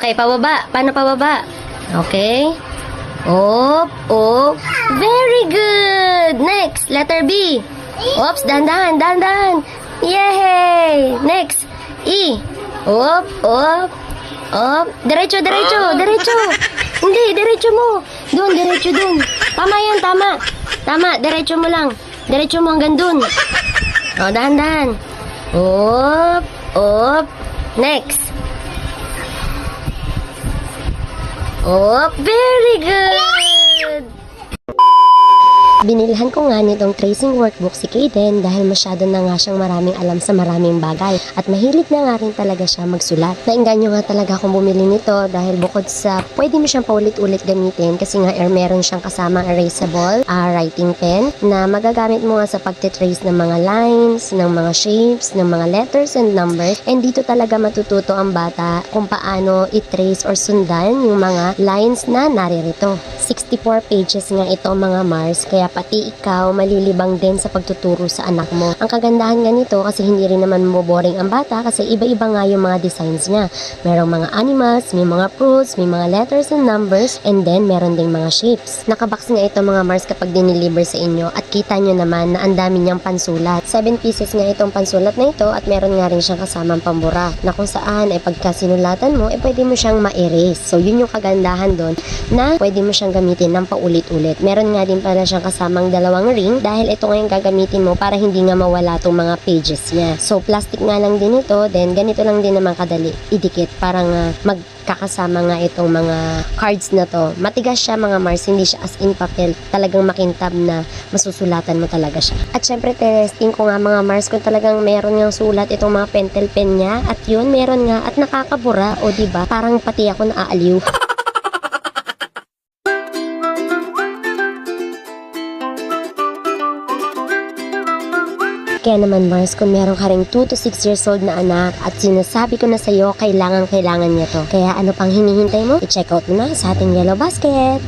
Okay, pababa. Paano pababa? Okay. Op, op. Very good. Next, letter B. Oops, dahan-dahan, dahan-dahan. Yay! Next, E. Op, op. Op. Diretso, diretso, diretso. Hindi, diretso mo. Doon, diretso doon. Tama yan, tama. Tama, diretso mo lang. Diretso mo hanggang doon. O, dahan-dahan. Op, op. Next. Oh, very good! Binilhan ko nga nitong tracing workbook si Kaden dahil masyado na nga siyang maraming alam sa maraming bagay at mahilig na nga rin talaga siya magsulat. Nainganyo nga talaga akong bumili nito dahil bukod sa pwede mo siyang paulit-ulit gamitin kasi nga meron siyang kasamang erasable writing pen na magagamit mo nga sa pagtitrace ng mga lines, ng mga shapes, ng mga letters and numbers, and dito talaga matututo ang bata kung paano i-trace or sundan yung mga lines na naririto. 64 pages nga ito mga Mars, kaya pati ikaw malilibang din sa pagtuturo sa anak mo. Ang kagandahan nga nito kasi hindi rin naman maboboring ang bata kasi iba-iba nga yung mga designs niya. Merong mga animals, may mga fruits, may mga letters and numbers, and then meron ding mga shapes. Nakabox nga ito mga Mars kapag diniliver sa inyo at kita nyo naman na ang dami niyang pansulat. 7 pieces nga itong pansulat na ito at meron nga rin siyang kasamang pambura na kung saan ay pagka sinulatan mo pwede mo siyang ma-erase. So yun yung kagandahan doon na pwede mo siyang gamitin ng paulit-ulit. Meron nga din pala siyang kasamang dalawang ring dahil ito nga yung gagamitin mo para hindi nga mawala itong mga pages niya. So plastic nga lang din ito, then ganito lang din naman kadali idikit para nga magkakasama nga itong mga cards na to. Matigas siya mga Mars, hindi siya as in papel, talagang makintab na masusulatan mo talaga siya. At syempre testing ko nga mga Mars kung talagang meron ngang sulat itong mga pentel pen niya at yun meron nga at nakakabura o diba parang pati ako naaaliw. Kaya naman Mars, kung meron ka ring 2 to 6 years old na anak at sinasabi ko na sa'yo, kailangan niya to. Kaya ano pang hinihintay mo? I-check out mo na sa ating Yellow Basket!